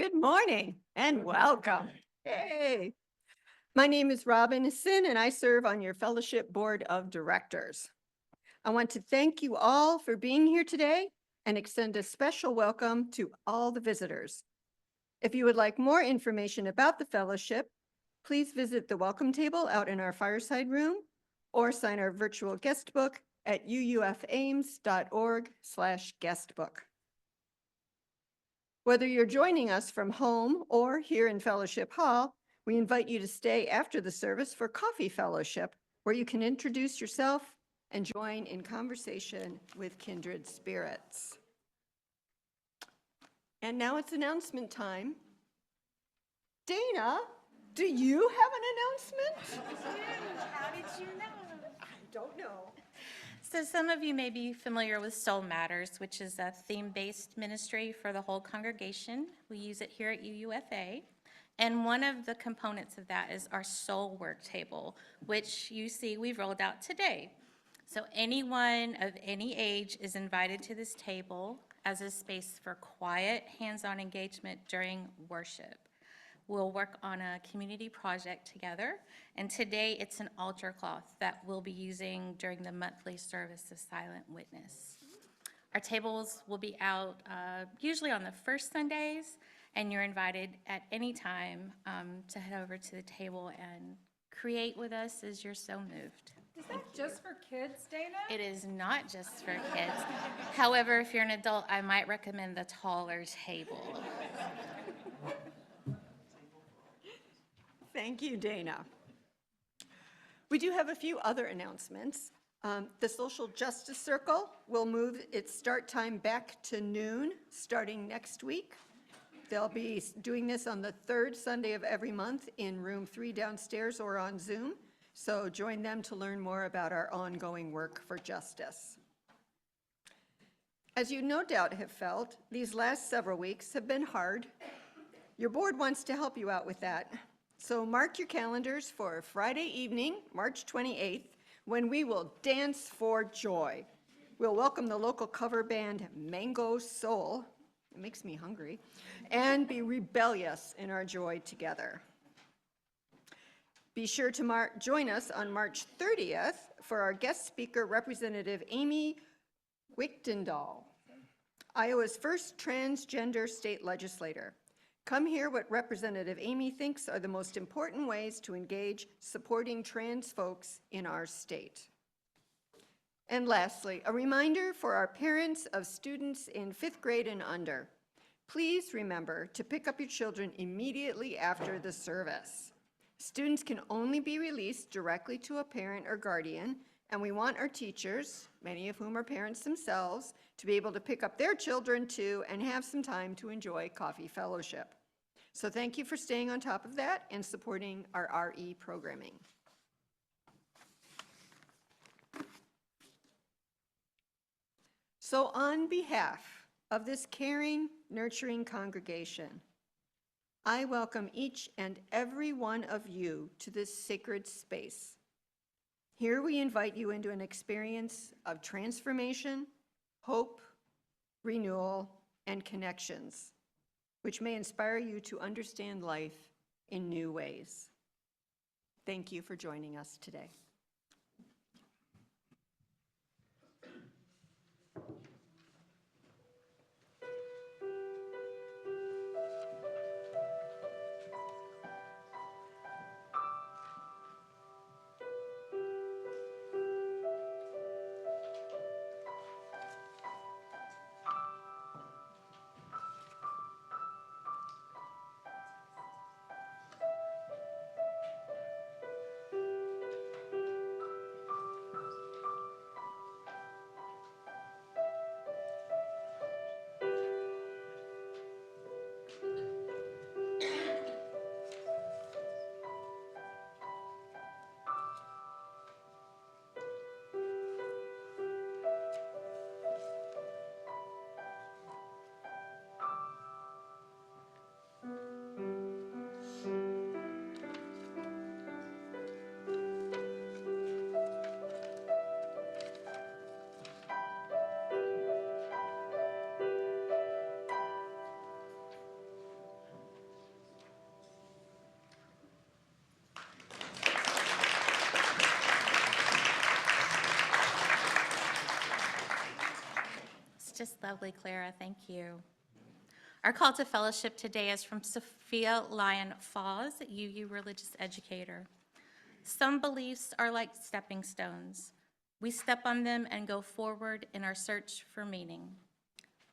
Good morning and welcome. Hey, my name is Robin Sin and I serve on your Fellowship Board of Directors. I want to thank you all for being here today and extend a special welcome to all the visitors. If you would like more information about the fellowship, please visit the welcome table out in our fireside room or sign our virtual guest book at uufames.org/guestbook. Whether you're joining us from home or here in Fellowship Hall, we invite you to stay after the service for Coffee Fellowship, where you can introduce yourself and join in conversation with kindred spirits. And now it's announcement time. Dana, do you have an announcement? How did you know? I don't know. So some of you may be familiar with Soul Matters, which is a theme-based ministry for the whole congregation. We use it here at UUFA. And one of the components of that is our Soul Work Table, which you see we've rolled out today. So anyone of any age is invited to this table as a space for quiet, hands-on engagement during worship. We'll work on a community project together, and today it's an altar cloth that we'll be using during the monthly service of Silent Witness. Our tables will be out usually on the first Sundays, and you're invited at any time to head over to the table and create with us as you're so moved. Is that just for kids, Dana? It is not just for kids. However, if you're an adult, I might recommend the taller table. Thank you, Dana. We do have a few other announcements. The Social Justice Circle will move its start time back to noon starting next week. They'll be doing this on the third Sunday of every month in room 3 downstairs or on Zoom. So join them to learn more about our ongoing work for justice. As you no doubt have felt, these last several weeks have been hard. Your board wants to help you out with that. So mark your calendars for Friday evening, March 28th, when we will dance for joy. We'll welcome the local cover band Mango Soul, it makes me hungry, and be rebellious in our joy together. Be sure to join us on March 30th for our guest speaker, Representative Amy Wichtendahl, Iowa's first transgender state legislator. Come hear what Representative Amy thinks are the most important ways to engage supporting trans folks in our state. And lastly, a reminder for our parents of students in 5th grade and under. Please remember to pick up your children immediately after the service. Students can only be released directly to a parent or guardian, and we want our teachers, many of whom are parents themselves, to be able to pick up their children too and have some time to enjoy Coffee Fellowship. So thank you for staying on top of that and supporting our RE programming. So on behalf of this caring, nurturing congregation, I welcome each and every one of you to this sacred space. Here we invite you into an experience of transformation, hope, renewal, and connections, which may inspire you to understand life in new ways. Thank you for joining us today. Lovely, Clara, thank you. Our call to fellowship today is from Sophia Lyon Foz, UU Religious Educator. Some beliefs are like stepping stones. We step on them and go forward in our search for meaning.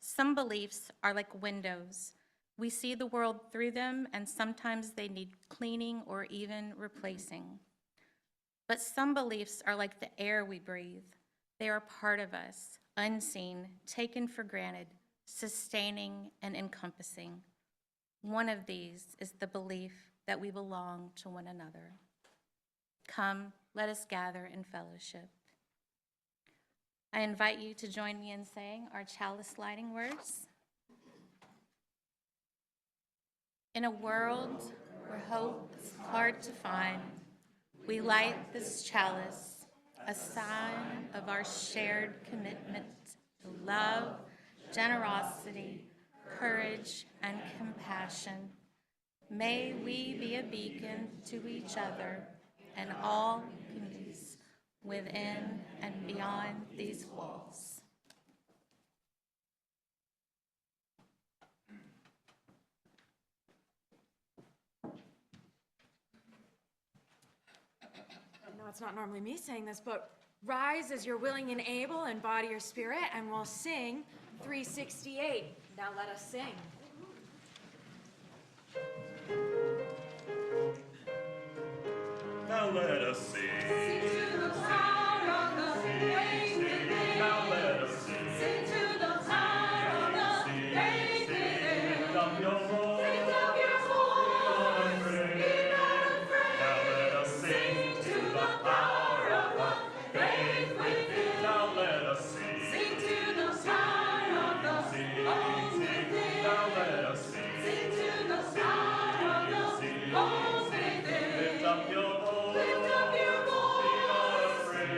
Some beliefs are like windows. We see the world through them, and sometimes they need cleaning or even replacing. But some beliefs are like the air we breathe. They are part of us, unseen, taken for granted, sustaining and encompassing. One of these is the belief that we belong to one another. Come, let us gather in fellowship. I invite you to join me in saying our chalice lighting words. In a world where hope is hard to find, we light this chalice, a sign of our shared commitment to love, generosity, courage, and compassion. May we be a beacon to each other and all communities within and beyond these walls. I know it's not normally me saying this, but rise as you're willing and able and body your spirit, and we'll sing 368. Now let us sing. Now let us sing. Sing to the power of the faith within. Now let us sing. Sing to the power of the faith within. Lift up your voice. Lift up your voice. Be not afraid. Now let us sing to the power of the faith within. Now let us sing. Sing to the power of the hope within. Now let us sing. Sing to the power of the hope within. Lift up your voice. Lift up your voice.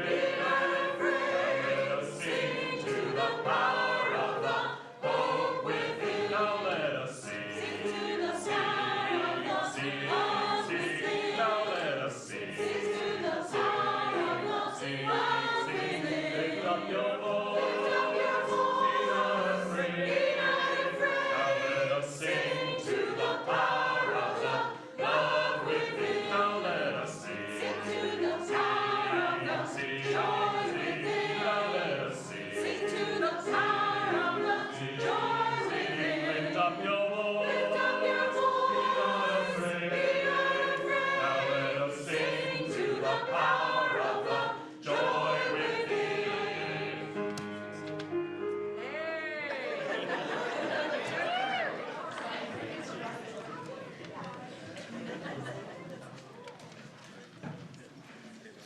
Be not afraid. Let us Sing to the power of the hope within. Now let us sing. Sing to the power of the hope within. Now let us sing. Sing to the power of the hope within. Lift up your voice. Lift up your voice. Be not afraid. Now let us sing. Sing to the power of the love within. Now let us sing. Sing to the power of the joy within. Now let us sing. Sing to the power of the joy within. Lift up your voice. Lift up your voice. Be not afraid. Now let us Sing to the power of the joy within.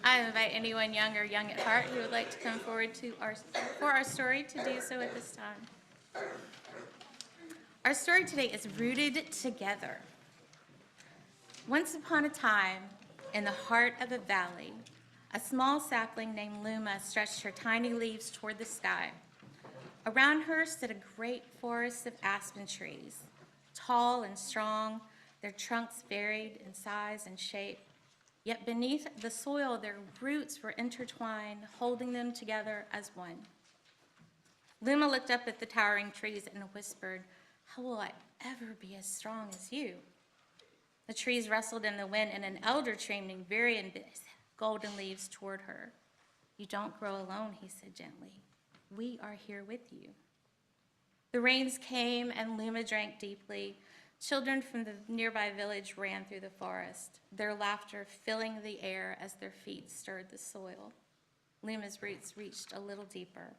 I invite anyone young or young at heart who would like to come forward for our story to do so at this time. Our story today is rooted together. Once upon a time, in the heart of a valley, a small sapling named Luma stretched her tiny leaves toward the sky. Around her stood a great forest of aspen trees, tall and strong, their trunks varied in size and shape. Yet beneath the soil, their roots were intertwined, holding them together as one. Luma looked up at the towering trees and whispered, "How will I ever be as strong as you?" The trees rustled in the wind, and an elder tree named Varian bit his golden leaves toward her. "You don't grow alone," he said gently. "We are here with you." The rains came, and Luma drank deeply. Children from the nearby village ran through the forest, their laughter filling the air as their feet stirred the soil. Luma's roots reached a little deeper.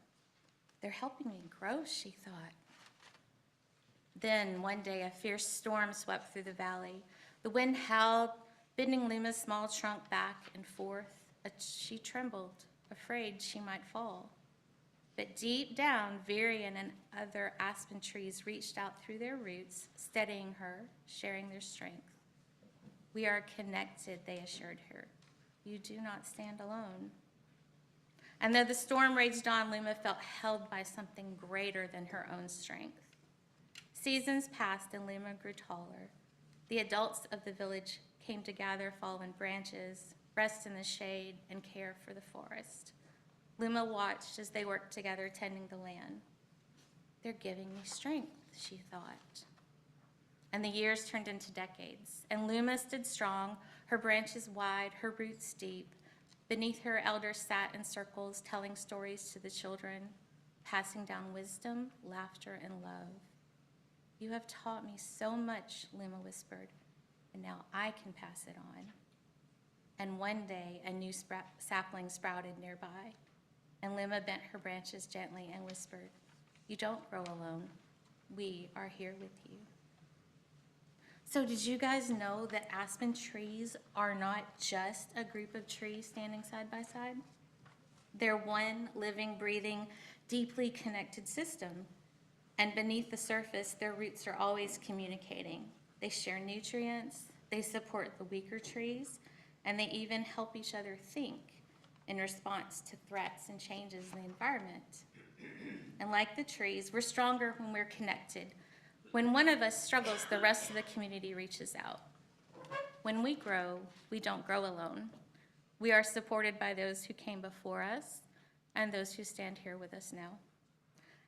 "They're helping me grow," she thought. Then, one day, a fierce storm swept through the valley. The wind howled, bending Luma's small trunk back and forth. She trembled, afraid she might fall. But deep down, Varian and other aspen trees reached out through their roots, steadying her, sharing their strength. "We are connected," they assured her. "You do not stand alone." And though the storm raged on, Luma felt held by something greater than her own strength. Seasons passed and Luma grew taller. The adults of the village came to gather fallen branches, rest in the shade, and care for the forest. Luma watched as they worked together tending the land. They're giving me strength, she thought. And the years turned into decades, and Luma stood strong, her branches wide, her roots deep. Beneath her, elders sat in circles, telling stories to the children, passing down wisdom, laughter, and love. You have taught me so much, Luma whispered, and now I can pass it on. And one day, a new sapling sprouted nearby, and Luma bent her branches gently and whispered, you don't grow alone. We are here with you. So did you guys know that aspen trees are not just a group of trees standing side by side? They're one living, breathing, deeply connected system. And beneath the surface, their roots are always communicating. They share nutrients, they support the weaker trees, and they even help each other think in response to threats and changes in the environment. And like the trees, we're stronger when we're connected. When one of us struggles, the rest of the community reaches out. When we grow, we don't grow alone. We are supported by those who came before us and those who stand here with us now.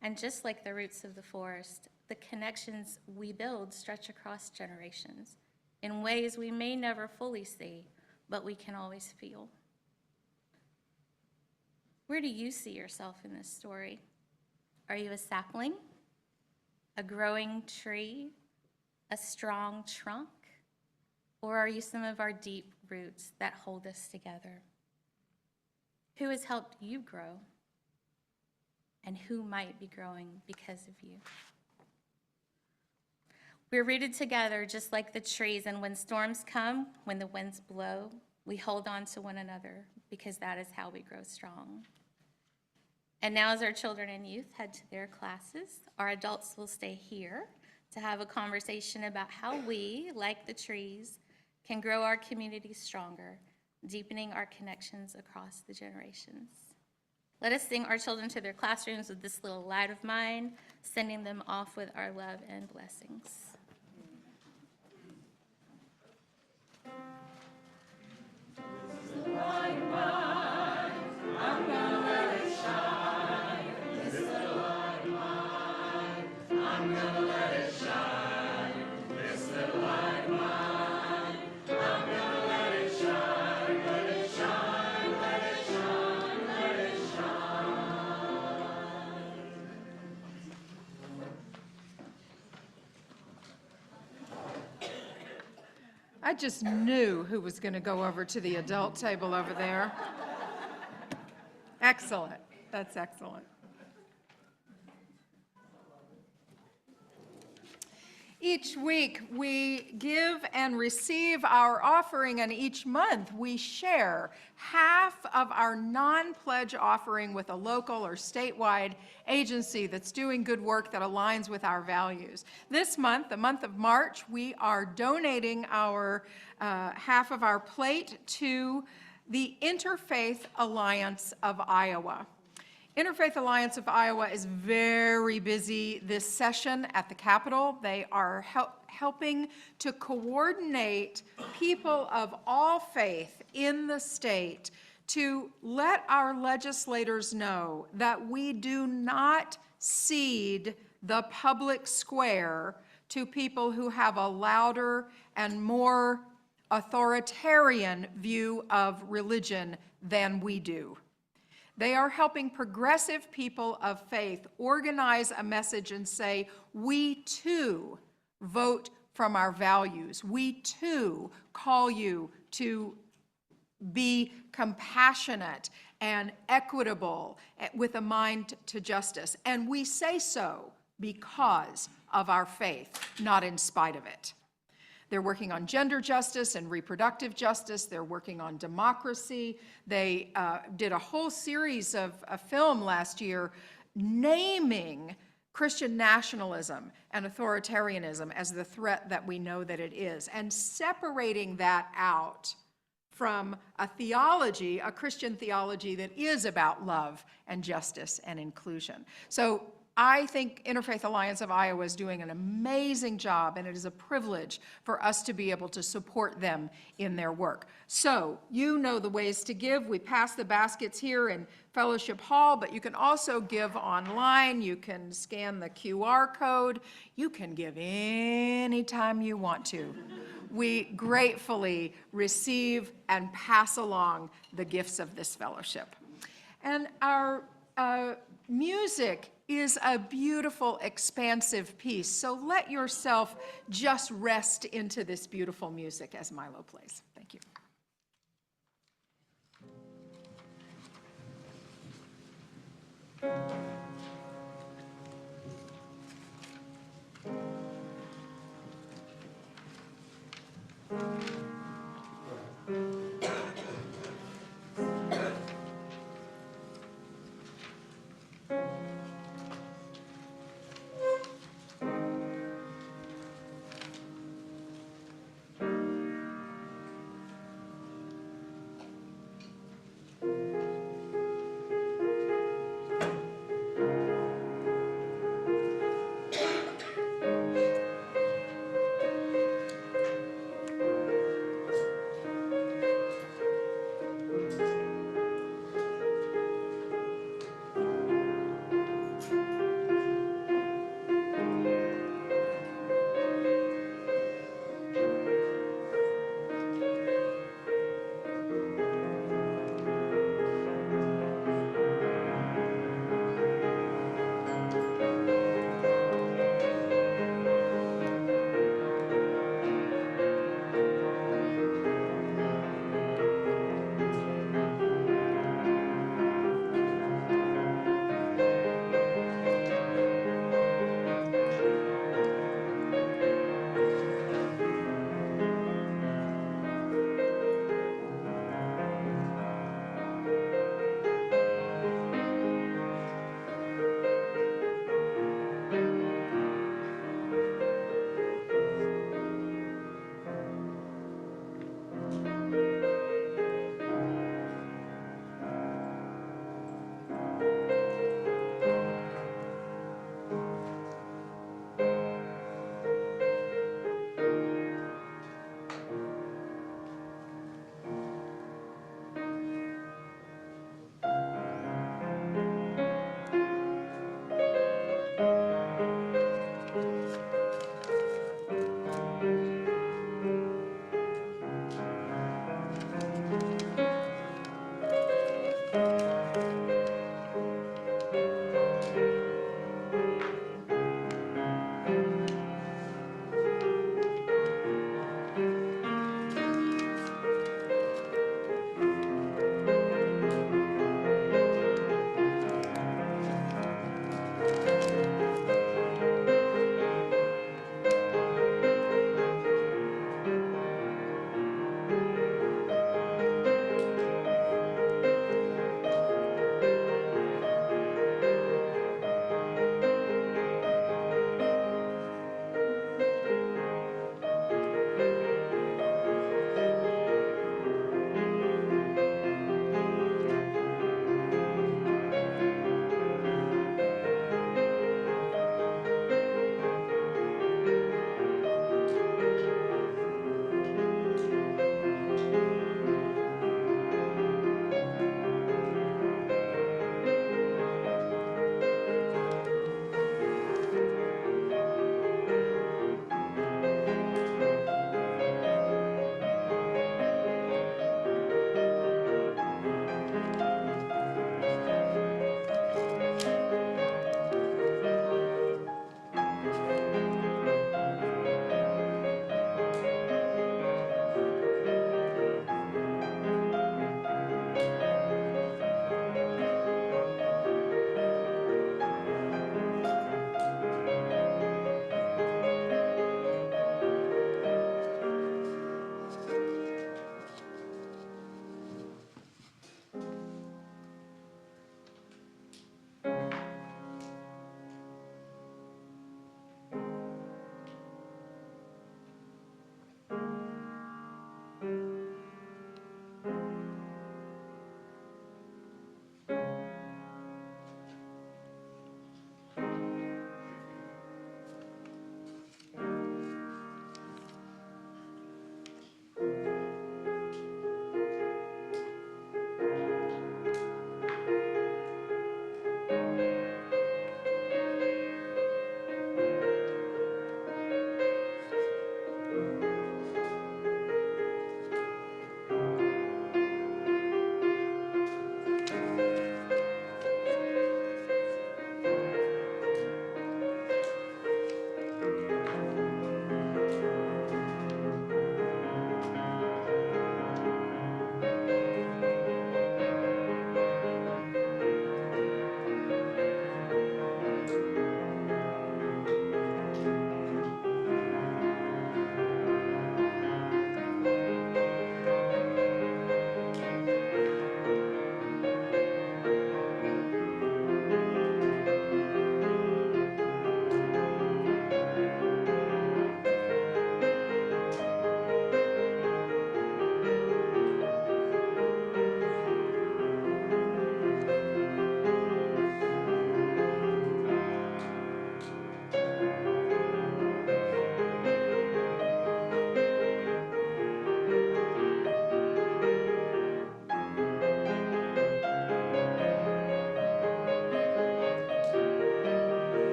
And just like the roots of the forest, the connections we build stretch across generations in ways we may never fully see, but we can always feel. Where do you see yourself in this story? Are you a sapling? A growing tree, a strong trunk, or are you some of our deep roots that hold us together? Who has helped you grow? And who might be growing because of you? We're rooted together just like the trees, and when storms come, when the winds blow, we hold on to one another because that is how we grow strong. And now as our children and youth head to their classes, our adults will stay here to have a conversation about how we, like the trees, can grow our communities stronger, deepening our connections across the generations. Let us sing our children to their classrooms with this little light of mine, sending them off with our love and blessings. I just knew who was going to go over to the adult table over there. Excellent. That's excellent. Each week we give and receive our offering, and each month we share half of our non-pledge offering with a local or statewide agency that's doing good work that aligns with our values. This month, the month of March, we are donating our half of our plate to the Interfaith Alliance of Iowa. Interfaith Alliance of Iowa is very busy this session at the Capitol. They are helping to coordinate people of all faith in the state to let our legislators know that we do not cede the public square to people who have a louder and more authoritarian view of religion than we do. They are helping progressive people of faith organize a message and say, we too vote from our values. We too call you to be compassionate and equitable with a mind to justice. And we say so because of our faith, not in spite of it. They're working on gender justice and reproductive justice. They're working on democracy. They did a whole series of a film last year naming Christian nationalism and authoritarianism as the threat that we know that it is, and separating that out from a theology, a Christian theology that is about love and justice and inclusion. So I think Interfaith Alliance of Iowa is doing an amazing job, and it is a privilege for us to be able to support them in their work. So you know the ways to give. We pass the baskets here in Fellowship Hall, but you can also give online. You can scan the QR code. You can give anytime you want to. We gratefully receive and pass along the gifts of this fellowship. And our music is a beautiful, expansive piece. So let yourself just rest into this beautiful music as Milo plays. Thank you.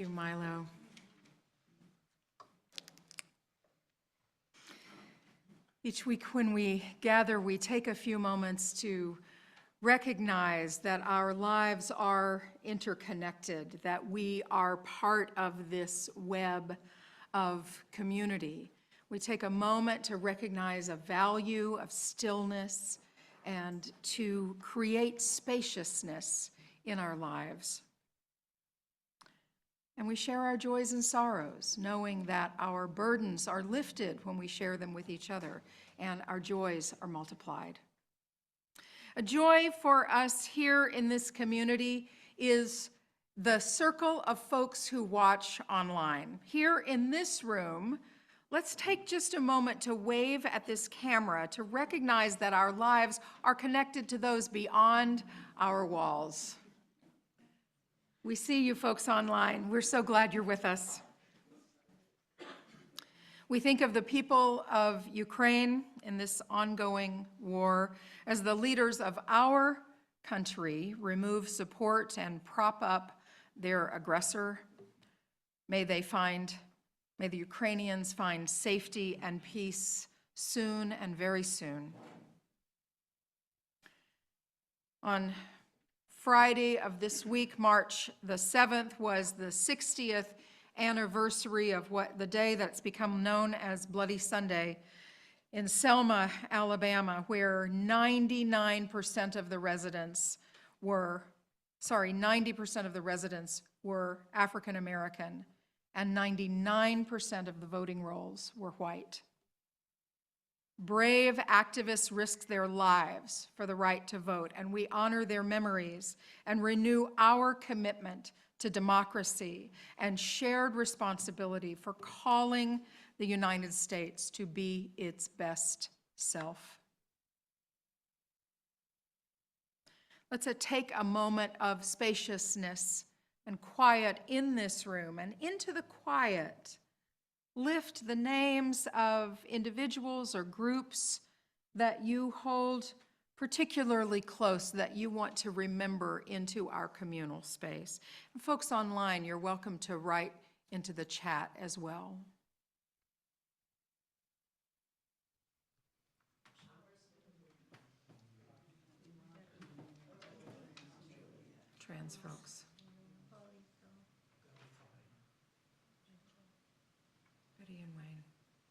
Thank you, Milo. Each week when we gather, we take a few moments to recognize that our lives are interconnected, that we are part of this web of community. We take a moment to recognize a value of stillness and to create spaciousness in our lives. And we share our joys and sorrows, knowing that our burdens are lifted when we share them with each other, and our joys are multiplied. A joy for us here in this community is the circle of folks who watch online. Here in this room, let's take just a moment to wave at this camera to recognize that our lives are connected to those beyond our walls. We see you folks online. We're so glad you're with us. We think of the people of Ukraine in this ongoing war as the leaders of our country remove support and prop up their aggressor. May the Ukrainians find safety and peace soon and very soon. On Friday of this week, March the 7th, was the 60th anniversary of the day that's become known as Bloody Sunday in Selma, Alabama, where 90% of the residents were African American and 99% of the voting rolls were white. Brave activists risked their lives for the right to vote, and we honor their memories and renew our commitment to democracy and shared responsibility for calling the United States to be its best self. Let's take a moment of spaciousness and quiet in this room, and into the quiet, lift the names of individuals or groups that you hold particularly close, that you want to remember into our communal space. And folks online, you're welcome to write into the chat as well. Trans folks. Betty and Wayne,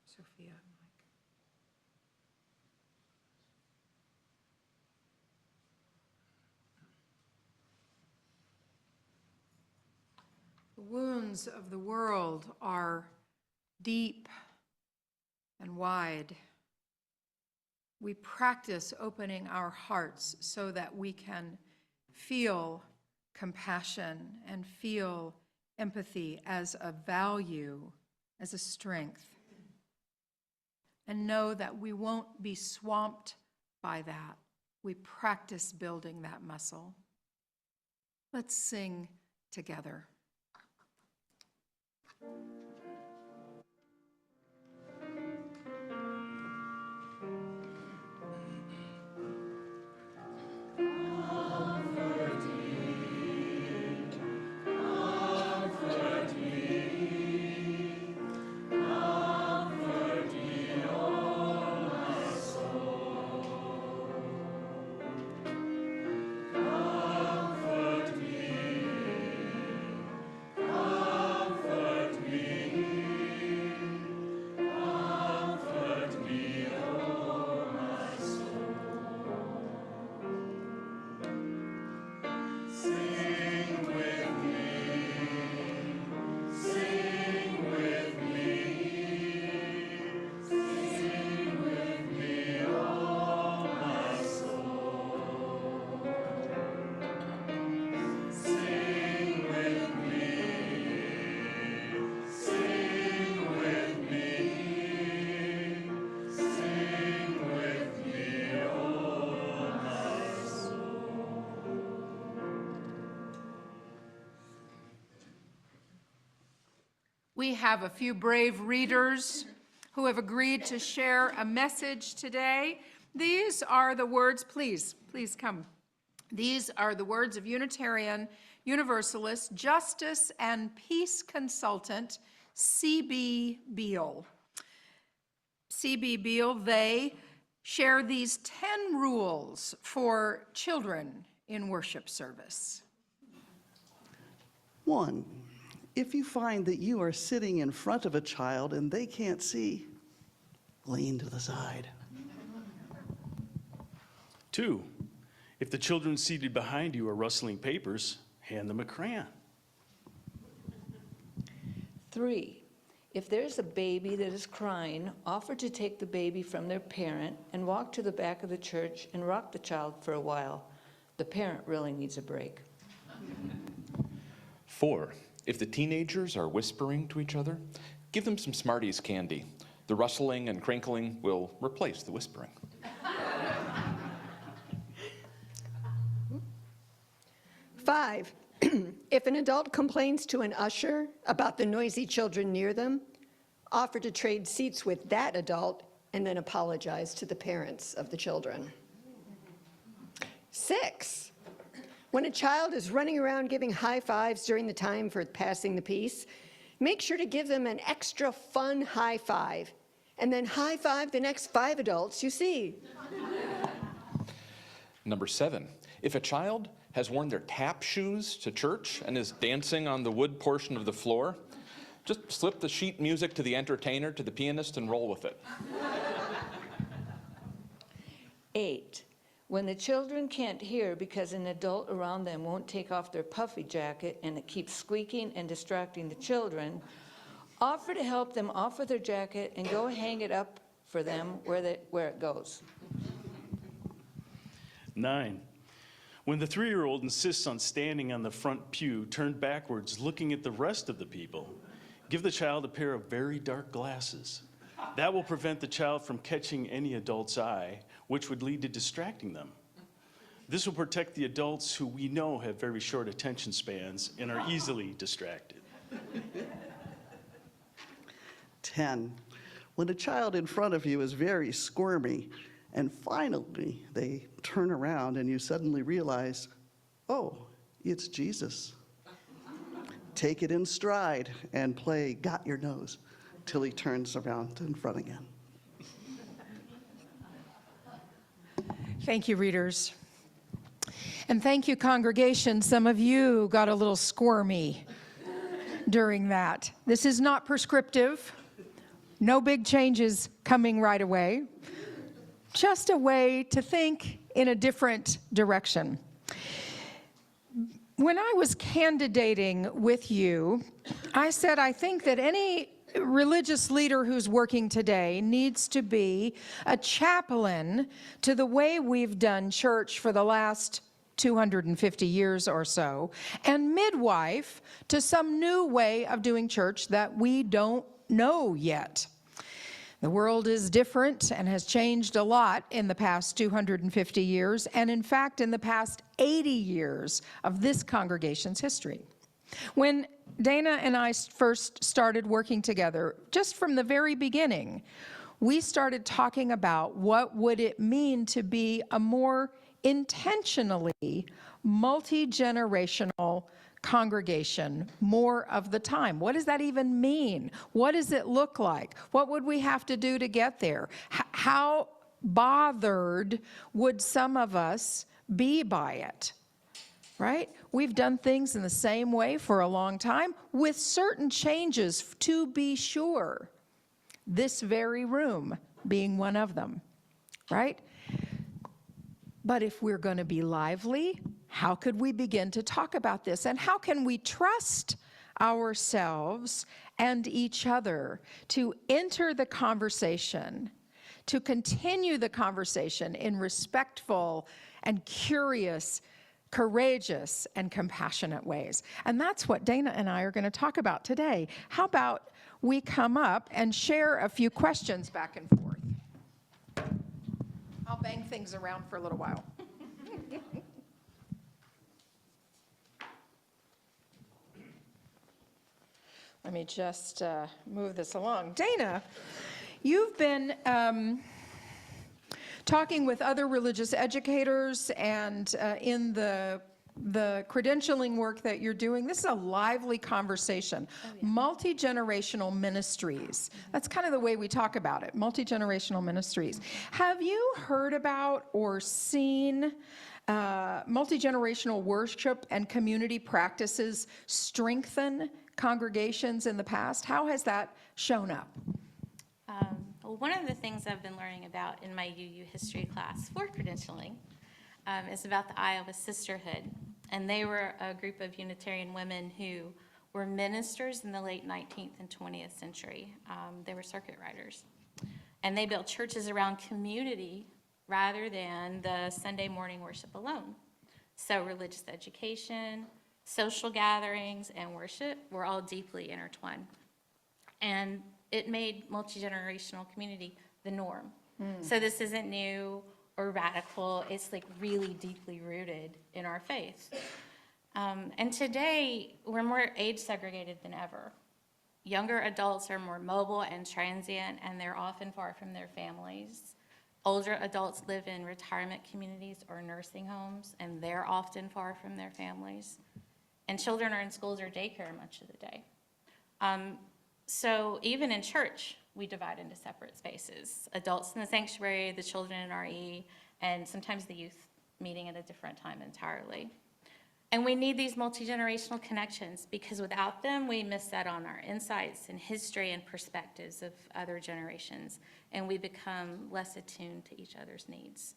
Sophia and Mike. The wounds of the world are deep and wide. We practice opening our hearts so that we can feel compassion and feel empathy as a value, as a strength, and know that we won't be swamped by that. We practice building that muscle. Let's sing together. We have a few brave readers who have agreed to share a message today. These are the words, please come. These are the words of Unitarian Universalist Justice and Peace Consultant, C.B. Beale. C.B. Beale, they share these 10 rules for children in worship service. 1, if you find that you are sitting in front of a child and they can't see, lean to the side. 2, if the children seated behind you are rustling papers, hand them a crayon. 3, if there's a baby that is crying, offer to take the baby from their parent and walk to the back of the church and rock the child for a while. The parent really needs a break. 4, if the teenagers are whispering to each other, give them some Smarties candy. The rustling and crinkling will replace the whispering. 5, if an adult complains to an usher about the noisy children near them, offer to trade seats with that adult and then apologize to the parents of the children. 6, when a child is running around giving high fives during the time for passing the peace, make sure to give them an extra fun high five, and then high five the next 5 adults you see. Number 7, if a child has worn their tap shoes to church and is dancing on the wood portion of the floor, just slip the sheet music to the entertainer, to the pianist, and roll with it. 8, when the children can't hear because an adult around them won't take off their puffy jacket and it keeps squeaking and distracting the children, offer to help them off with their jacket and go hang it up for them where it goes. 9, when the 3-year-old insists on standing on the front pew, turned backwards, looking at the rest of the people, give the child a pair of very dark glasses. That will prevent the child from catching any adult's eye, which would lead to distracting them. This will protect the adults who we know have very short attention spans and are easily distracted. 10, when a child in front of you is very squirmy, and finally they turn around and you suddenly realize, oh, it's Jesus. Take it in stride and play Got Your Nose till he turns around in front again. Thank you, readers. And thank you, congregation. Some of you got a little squirmy during that. This is not prescriptive. No big changes coming right away. Just a way to think in a different direction. When I was candidating with you, I said I think that any religious leader who's working today needs to be a chaplain to the way we've done church for the last 250 years or so, and midwife to some new way of doing church that we don't know yet. The world is different and has changed a lot in the past 250 years, and in fact, in the past 80 years of this congregation's history. When Dana and I first started working together, just from the very beginning, we started talking about what would it mean to be a more intentionally multi-generational congregation more of the time. What does that even mean? What does it look like? What would we have to do to get there? How bothered would some of us be by it? Right? We've done things in the same way for a long time with certain changes, to be sure. This very room being one of them, right? But if we're going to be lively, how could we begin to talk about this? And how can we trust ourselves and each other to enter the conversation, to continue the conversation in respectful and curious, courageous and compassionate ways? And that's what Dana and I are going to talk about today. How about we come up and share a few questions back and forth? I'll bang things around for a little while. Let me just move this along. Dana, you've been talking with other religious educators and in the the credentialing work that you're doing. This is a lively conversation. Multi-generational ministries. That's kind of the way we talk about it, multi-generational ministries. Have you heard about or seen multi-generational worship and community practices strengthen congregations in the past? How has that shown up? Well, one of the things I've been learning about in my UU history class for credentialing is about the Iowa Sisterhood. And they were a group of Unitarian women who were ministers in the late 19th and 20th century. They were circuit riders. And they built churches around community rather than the Sunday morning worship alone. So religious education, social gatherings, and worship were all deeply intertwined. And it made multi-generational community the norm. So this isn't new or radical. It's like really deeply rooted in our faith. And today, we're more age segregated than ever. Younger adults are more mobile and transient, and they're often far from their families. Older adults live in retirement communities or nursing homes, and they're often far from their families. And children are in schools or daycare much of the day. So even in church, we divide into separate spaces. Adults in the sanctuary, the children in RE, and sometimes the youth meeting at a different time entirely. And we need these multi-generational connections because without them, we miss out on our insights and history and perspectives of other generations, and we become less attuned to each other's needs.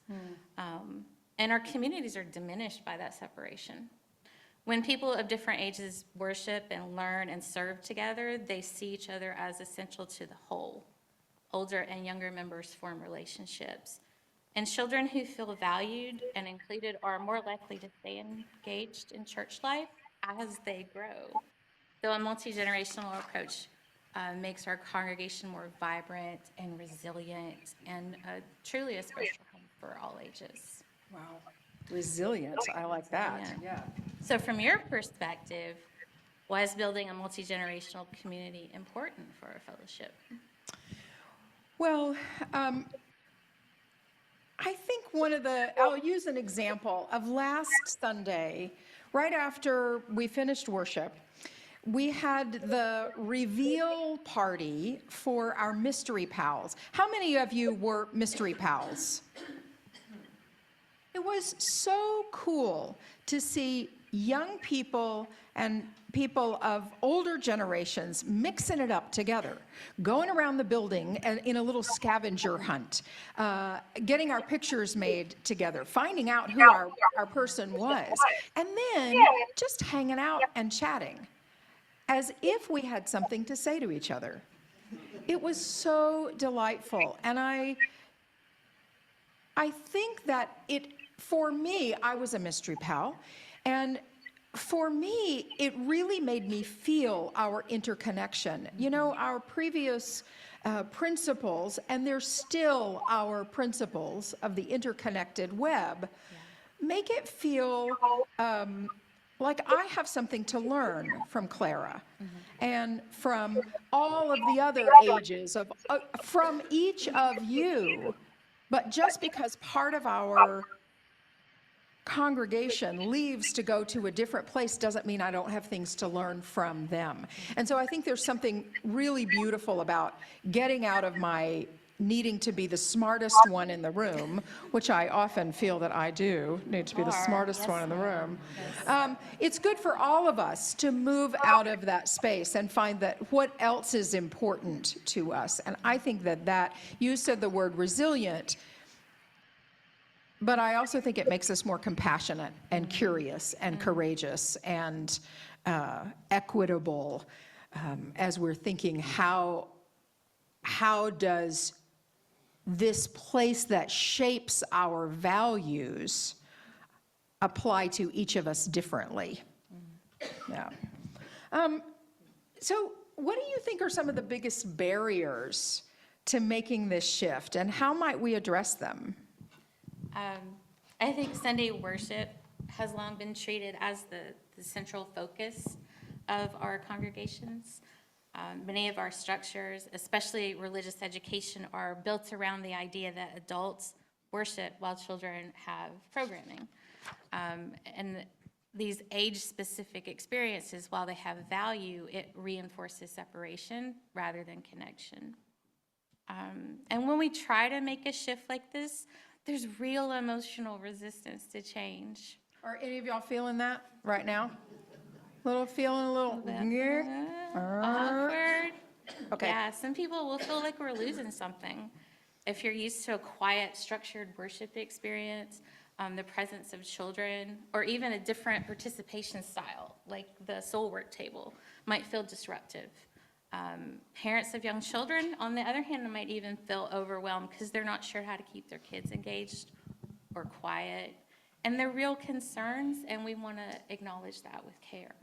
And our communities are diminished by that separation. When people of different ages worship and learn and serve together, they see each other as essential to the whole. Older and younger members form relationships. And children who feel valued and included are more likely to stay engaged in church life as they grow. So a multi-generational approach makes our congregation more vibrant and resilient and truly a special home for all ages. Wow. Resilient, I like that. Yeah. So from your perspective, why is building a multi-generational community important for our fellowship? Well, I think I'll use an example of last Sunday, right after we finished worship, we had the reveal party for our Mystery Pals. How many of you were Mystery Pals? It was so cool to see young people and people of older generations mixing it up together, going around the building in a little scavenger hunt, getting our pictures made together, finding out who our person was, and then just hanging out and chatting as if we had something to say to each other. It was so delightful. And I think that for me, I was a Mystery Pal, and for me, it really made me feel our interconnection. You know, our previous principles, and they're still our principles of the interconnected web, make it feel like I have something to learn from Clara and from all of the other ages, from each of you. But just because part of our congregation leaves to go to a different place doesn't mean I don't have things to learn from them. And so I think there's something really beautiful about getting out of my needing to be the smartest one in the room, which I often feel that I do need to be the smartest one in the room. It's good for all of us to move out of that space and find that what else is important to us. And I think that you said the word resilient, but I also think it makes us more compassionate and curious and courageous and equitable as we're thinking, how does this place that shapes our values apply to each of us differently? Yeah. So what do you think are some of the biggest barriers to making this shift, and how might we address them? I think Sunday worship has long been treated as the central focus of our congregations. Many of our structures, especially religious education, are built around the idea that adults worship while children have programming. And these age-specific experiences, while they have value, it reinforces separation rather than connection. And when we try to make a shift like this, there's real emotional resistance to change. Are any of y'all feeling that right now? Feeling a little, Awkward. Okay. Yeah, some people will feel like we're losing something. If you're used to a quiet, structured worship experience, the presence of children, or even a different participation style, like the soul work table, might feel disruptive. Parents of young children, on the other hand, might even feel overwhelmed because they're not sure how to keep their kids engaged or quiet. And they're real concerns, and we want to acknowledge that with care.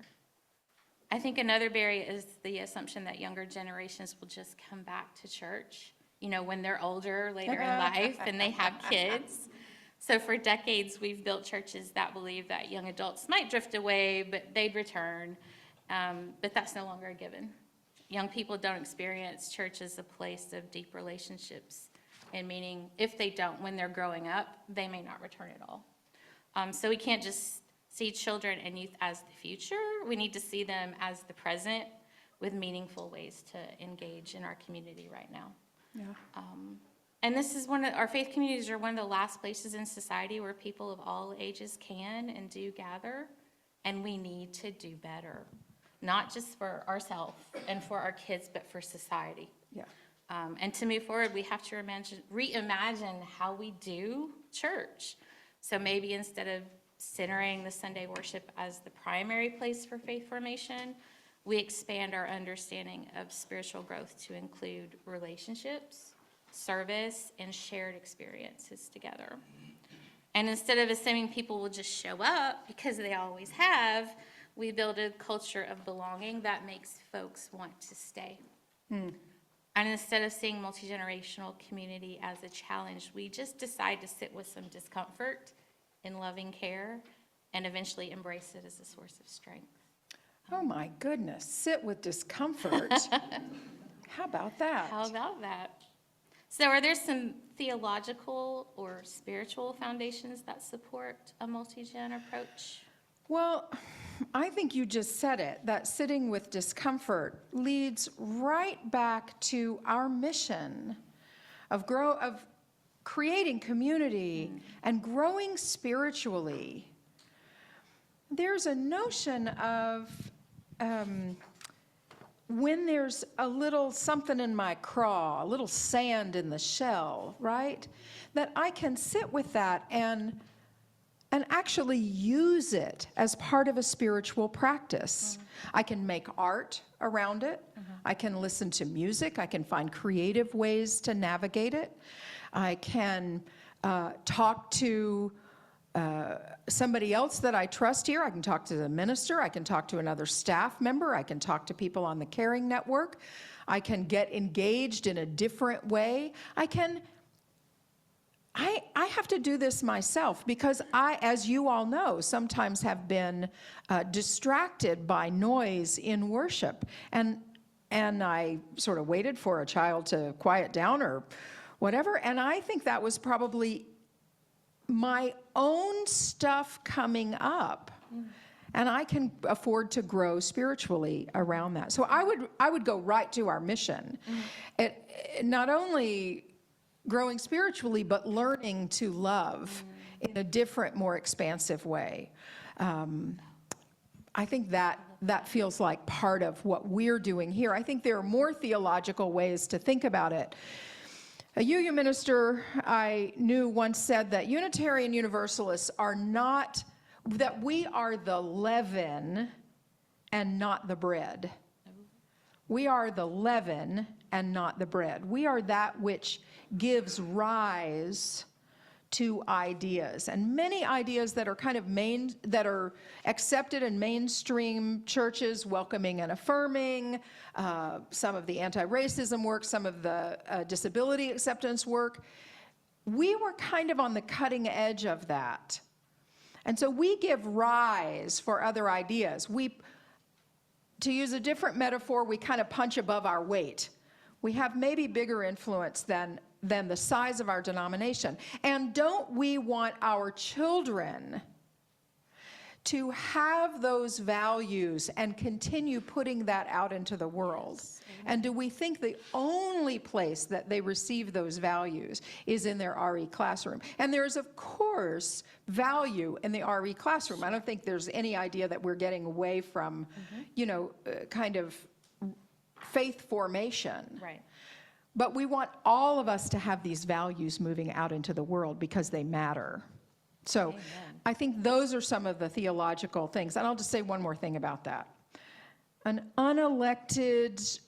I think another barrier is the assumption that younger generations will just come back to church, when they're older, later in life, and they have kids. So for decades, we've built churches that believe that young adults might drift away, but they'd return. But that's no longer a given. Young people don't experience church as a place of deep relationships, and meaning if they don't, when they're growing up, they may not return at all. So we can't just see children and youth as the future. We need to see them as the present with meaningful ways to engage in our community right now. Yeah. And this is our faith communities are one of the last places in society where people of all ages can and do gather, and we need to do better, not just for ourselves and for our kids, but for society. Yeah. And to move forward, we have to reimagine how we do church. So maybe instead of centering the Sunday worship as the primary place for faith formation, we expand our understanding of spiritual growth to include relationships, service, and shared experiences together. And instead of assuming people will just show up because they always have, we build a culture of belonging that makes folks want to stay. And instead of seeing multi-generational community as a challenge, we just decide to sit with some discomfort in loving care and eventually embrace it as a source of strength. Oh my goodness, sit with discomfort. How about that? How about that? So are there some theological or spiritual foundations that support a multi-gen approach? Well, I think you just said it, that sitting with discomfort leads right back to our mission of creating community and growing spiritually. There's a notion of when there's a little something in my craw, a little sand in the shell, right? That I can sit with that and actually use it as part of a spiritual practice. I can make art around it. I can listen to music. I can find creative ways to navigate it. I can talk to somebody else that I trust here. I can talk to the minister. I can talk to another staff member. I can talk to people on the Caring Network. I can get engaged in a different way. I have to do this myself because I, as you all know, sometimes have been distracted by noise in worship. And I sort of waited for a child to quiet down or whatever. And I think that was probably my own stuff coming up. And I can afford to grow spiritually around that. So I would go right to our mission. It not only growing spiritually, but learning to love in a different, more expansive way. I think that feels like part of what we're doing here. I think there are more theological ways to think about it. A UU minister I knew once said that Unitarian Universalists are not, that we are the leaven and not the bread. We are the leaven and not the bread. We are that which gives rise to ideas, and many ideas that are kind of that are accepted in mainstream churches, welcoming and affirming, some of the anti-racism work, some of the disability acceptance work. We were kind of on the cutting edge of that. And so we give rise for other ideas. To use a different metaphor, we kind of punch above our weight. We have maybe bigger influence than the size of our denomination. And don't we want our children to have those values and continue putting that out into the world? And do we think the only place that they receive those values is in their RE classroom? And there's, of course, value in the RE classroom. I don't think there's any idea that we're getting away from, you know, kind of faith formation. Right. But we want all of us to have these values moving out into the world because they matter. So I think those are some of the theological things. And I'll just say one more thing about that. An unelected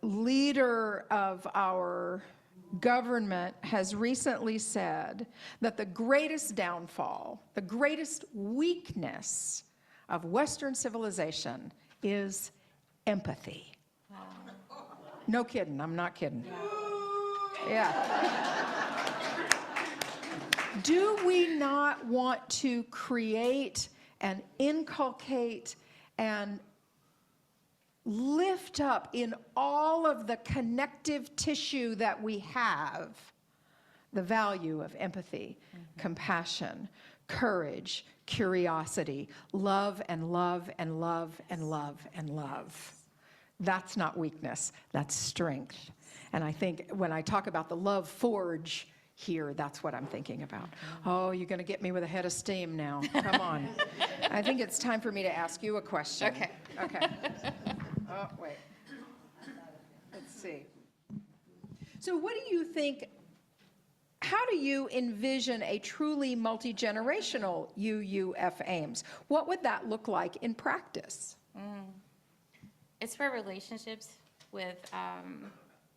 leader of our government has recently said that the greatest downfall, the greatest weakness of Western civilization is empathy. No kidding, I'm not kidding. Yeah. Do we not want to create and inculcate and lift up in all of the connective tissue that we have the value of empathy, compassion, courage, curiosity, love and love and love and love and love? That's not weakness, that's strength. And I think when I talk about the love forge here, that's what I'm thinking about. Oh, you're going to get me with a head of steam now. Come on. I think it's time for me to ask you a question. Okay. Okay. Oh, wait. Let's see. So what do you think, how do you envision a truly multi-generational UUF Ames? What would that look like in practice? It's where relationships with,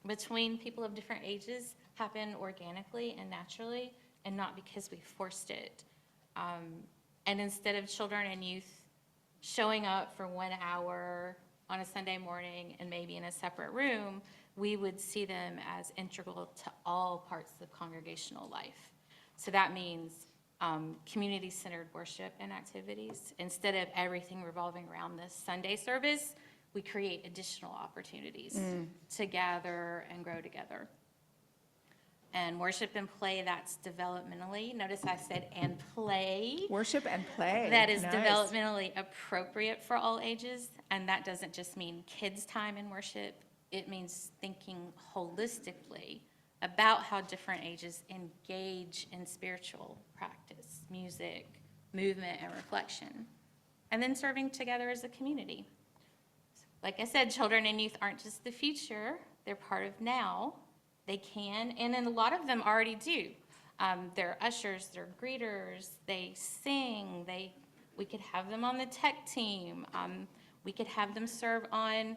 between people of different ages happen organically and naturally, and not because we forced it. And instead of children and youth showing up for 1 hour on a Sunday morning and maybe in a separate room, we would see them as integral to all parts of congregational life. So that means community-centered worship and activities. Instead of everything revolving around this Sunday service, we create additional opportunities to gather and grow together. And worship and play, that's developmentally, notice I said and play. Worship and play. That is Nice. developmentally appropriate for all ages, and that doesn't just mean kids' time in worship. It means thinking holistically about how different ages engage in spiritual practice, music, movement, and reflection, and then serving together as a community. Like I said, children and youth aren't just the future, they're part of now. They can, and then a lot of them already do. They're ushers, they're greeters, they sing, we could have them on the tech team, we could have them serve on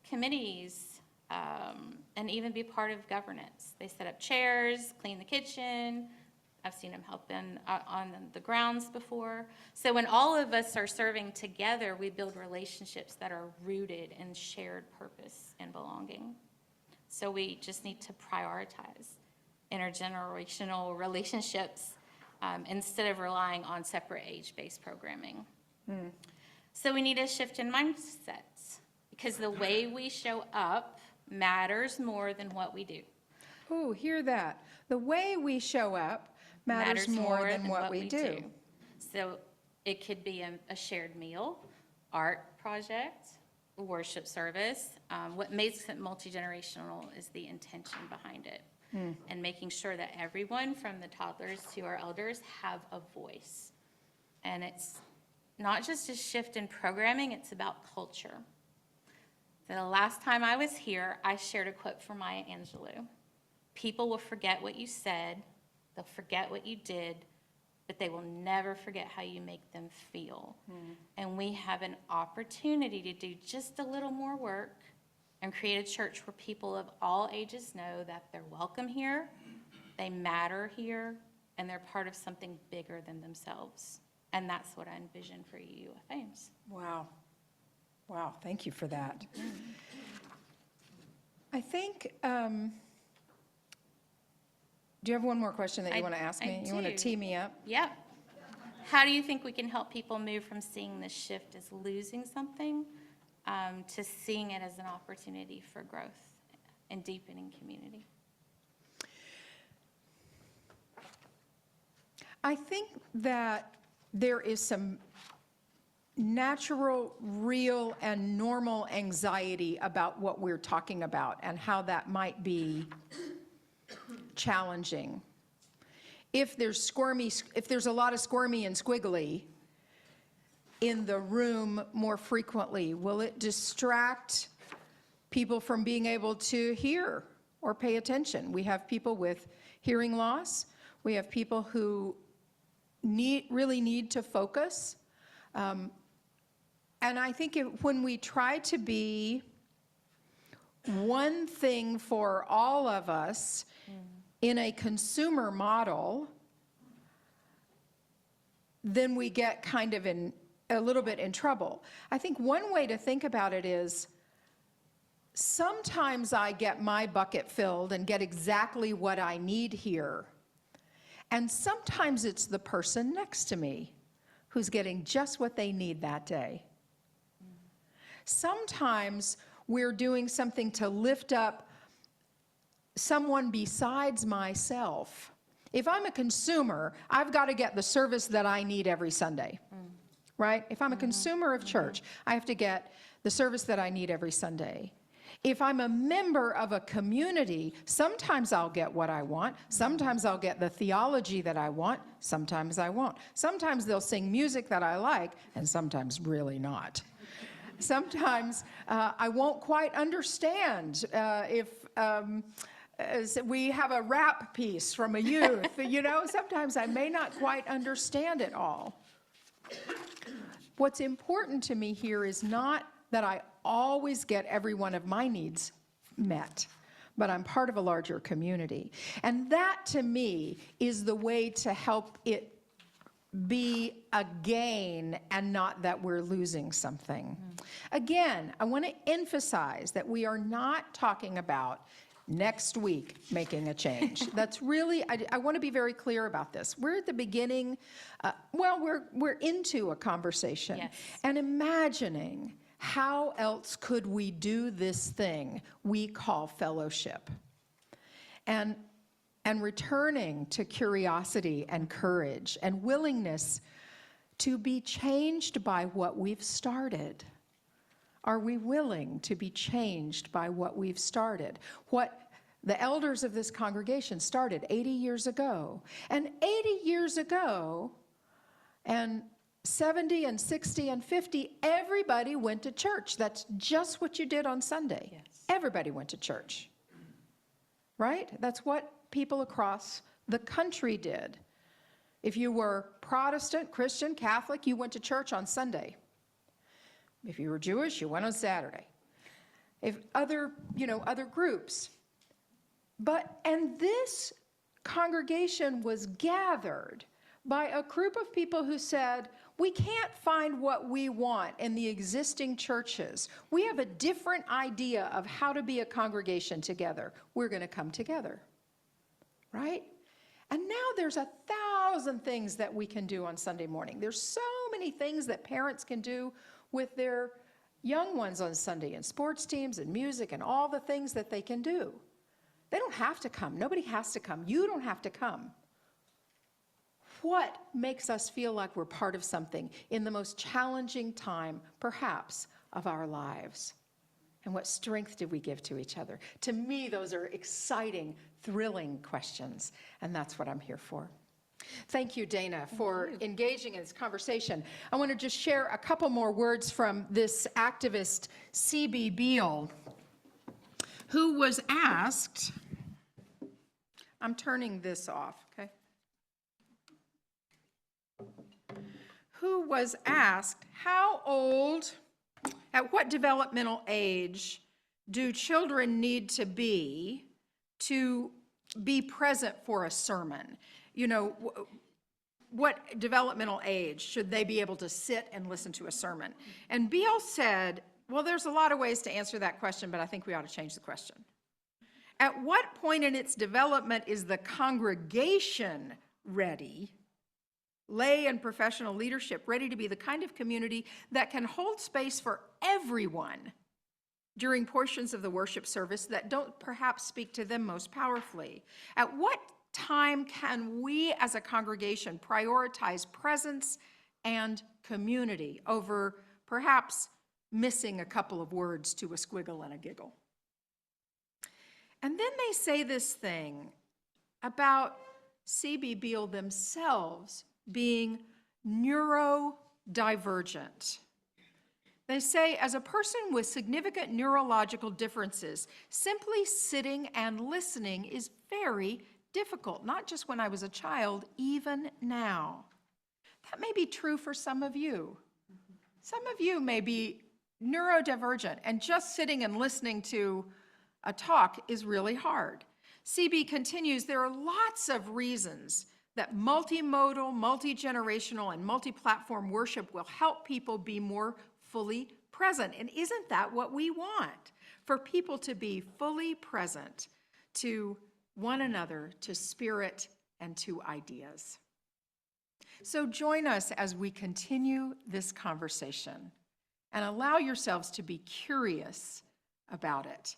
committees, and even be part of governance. They set up chairs, clean the kitchen. I've seen them help on the grounds before. So when all of us are serving together, we build relationships that are rooted in shared purpose and belonging. So we just need to prioritize intergenerational relationships instead of relying on separate age-based programming. So we need a shift in mindsets because the way we show up matters more than what we do. Ooh, hear that. The way we show up matters more than what we do. So it could be a shared meal, art project, worship service. What makes it multi-generational is the intention behind it. And making sure that everyone from the toddlers to our elders have a voice. And it's not just a shift in programming, it's about culture. The last time I was here, I shared a quote from Maya Angelou. People will forget what you said, they'll forget what you did, but they will never forget how you make them feel. And we have an opportunity to do just a little more work and create a church where people of all ages know that they're welcome here, they matter here, and they're part of something bigger than themselves. And that's what I envision for UUF Ames. Wow. Wow, thank you for that. I think, do you have one more question that you want to ask me? You want to do. tee me up? Yep. How do you think we can help people move from seeing the shift as losing something to seeing it as an opportunity for growth and deepening community? I think that there is some natural, real, and normal anxiety about what we're talking about and how that might be challenging. If there's a lot of squirmy and squiggly in the room more frequently, will it distract people from being able to hear or pay attention? We have people with hearing loss. We have people who really need to focus. And I think when we try to be one thing for all of us in a consumer model, then we get kind of a little bit in trouble. I think one way to think about it is, sometimes I get my bucket filled and get exactly what I need here. And sometimes it's the person next to me who's getting just what they need that day. Sometimes we're doing something to lift up someone besides myself. If I'm a consumer, I've got to get the service that I need every Sunday, right? If I'm a consumer of church, I have to get the service that I need every Sunday. If I'm a member of a community, sometimes I'll get what I want. Sometimes I'll get the theology that I want. Sometimes I won't. Sometimes they'll sing music that I like, and sometimes really not. Sometimes I won't quite understand if we have a rap piece from a youth, you know, sometimes I may not quite understand it all. What's important to me here is not that I always get every one of my needs met, but I'm part of a larger community. And that, to me, is the way to help it be a gain and not that we're losing something. Again, I want to emphasize that we are not talking about next week making a change. That's really, I want to be very clear about this. We're at the beginning, we're into a conversation. Yes. And imagining how else could we do this thing we call fellowship. And returning to curiosity and courage and willingness to be changed by what we've started. Are we willing to be changed by what we've started? What the elders of this congregation started 80 years ago. And 80 years ago, and 70 and 60 and 50, everybody went to church. That's just what you did on Sunday. Yes. Everybody went to church, right? That's what people across the country did. If you were Protestant, Christian, Catholic, you went to church on Sunday. If you were Jewish, you went on Saturday. If other groups. And this congregation was gathered by a group of people who said, we can't find what we want in the existing churches. We have a different idea of how to be a congregation together. We're going to come together, right? And now there's 1,000 things that we can do on Sunday morning. There's so many things that parents can do with their young ones on Sunday, and sports teams and music and all the things that they can do. They don't have to come. Nobody has to come. You don't have to come. What makes us feel like we're part of something in the most challenging time, perhaps, of our lives? And what strength do we give to each other? To me, those are exciting, thrilling questions, and that's what I'm here for. Thank you, Dana, for engaging in this conversation. I want to just share a couple more words from this activist, C.B. Beale, who was asked, I'm turning this off, okay? Who was asked, how old, at what developmental age do children need to be present for a sermon? You know, what developmental age should they be able to sit and listen to a sermon? And Beale said, well, there's a lot of ways to answer that question, but I think we ought to change the question. At what point in its development is the congregation ready, lay and professional leadership ready to be the kind of community that can hold space for everyone during portions of the worship service that don't perhaps speak to them most powerfully? At what time can we as a congregation prioritize presence and community over perhaps missing a couple of words to a squiggle and a giggle. And then they say this thing about C.B. Beale themselves being neurodivergent. They say, as a person with significant neurological differences, simply sitting and listening is very difficult, not just when I was a child, even now. That may be true for some of you. Some of you may be neurodivergent, and just sitting and listening to a talk is really hard. CB continues, there are lots of reasons that multimodal, multi-generational, and multi-platform worship will help people be more fully present. And isn't that what we want? For people to be fully present to one another, to spirit, and to ideas. So join us as we continue this conversation and allow yourselves to be curious about it.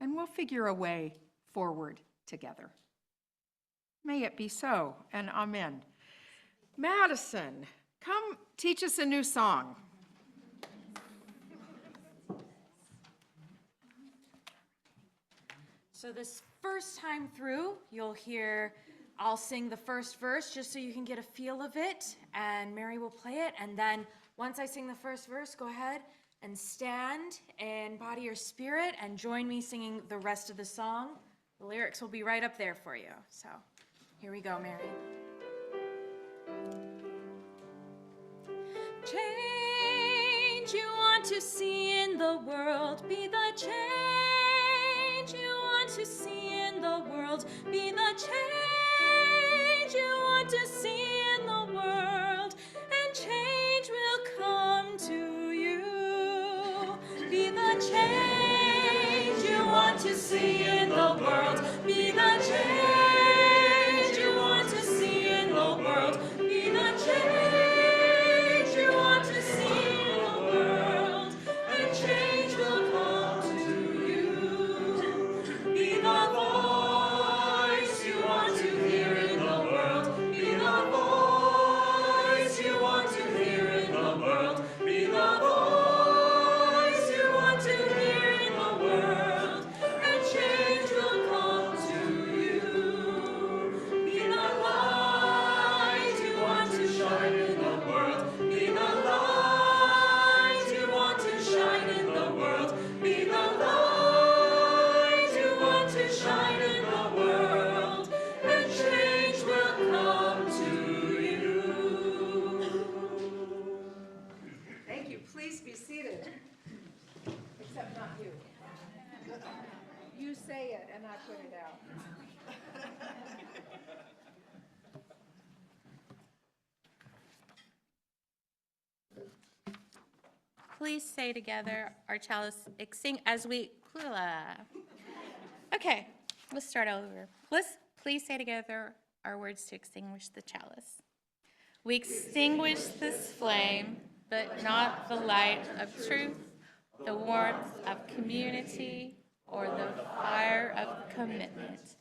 And we'll figure a way forward together. May it be so, and amen. Madison, come teach us a new song. So this first time through, you'll hear, I'll sing the first verse just so you can get a feel of it, and Mary will play it. And then once I sing the first verse, go ahead and stand and body your spirit and join me singing the rest of the song. The lyrics will be right up there for you. So here we go, Mary. Change you want to see in the world, be the change you want to see in the world, be the change you want to see in the world, and change will come to you. Be the change you want to see in the world, be the change you want to see in the world, be the change you want to see in the world, and change will come to you. Be the voice you want to hear in the world, be the voice you want to hear in the world, be the voice you want to hear in the world, and change will come to you. Be the light you want to shine in the world, be the light you want to shine in the world, be the light you want to shine in the world, and change will come to you. Thank you. Please be seated. Except not you. You say it and I put it out. Please say together our chalice, sing as we, okay, let's start over. Let's please say together our words to extinguish the chalice. We extinguish this flame, but not the light of truth, the warmth of community, or the fire of commitment.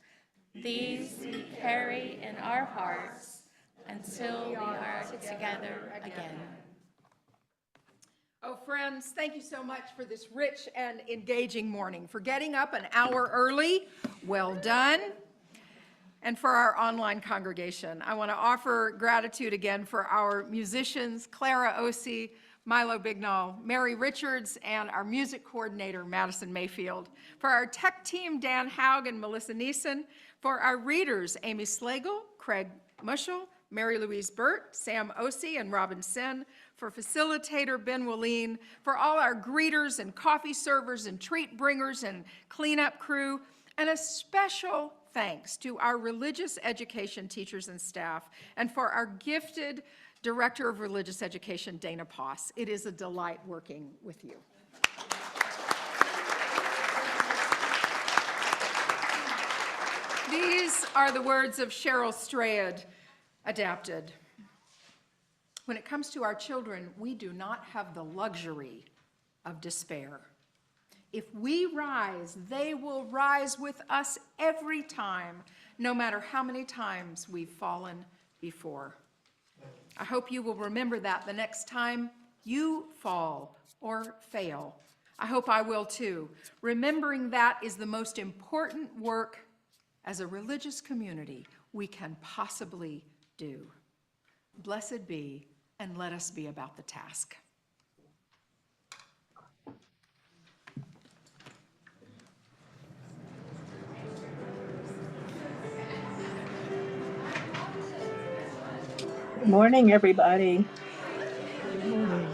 These we carry in our hearts until we are together again. Oh, friends, thank you so much for this rich and engaging morning. For getting up an hour early, well done. And for our online congregation, I want to offer gratitude again for our musicians, Clara Osi, Milo Bignall, Mary Richards, and our music coordinator, Madison Mayfield. For our tech team, Dan Haug and Melissa Neeson. For our readers, Amy Slagle, Craig Mushel, Mary Louise Burt, Sam Osi, and Robin Sen. For facilitator, Ben Willeen. For all our greeters and coffee servers and treat bringers and cleanup crew. And a special thanks to our religious education teachers and staff, and for our gifted Director of Religious Education, Dana Poss. It is a delight working with you. These are the words of Cheryl Strayed, adapted. When it comes to our children, we do not have the luxury of despair. If we rise, they will rise with us every time, no matter how many times we've fallen before. I hope you will remember that the next time you fall or fail. I hope I will too. Remembering that is the most important work as a religious community we can possibly do. Blessed be, and let us be about the task. Good morning, everybody. Good morning.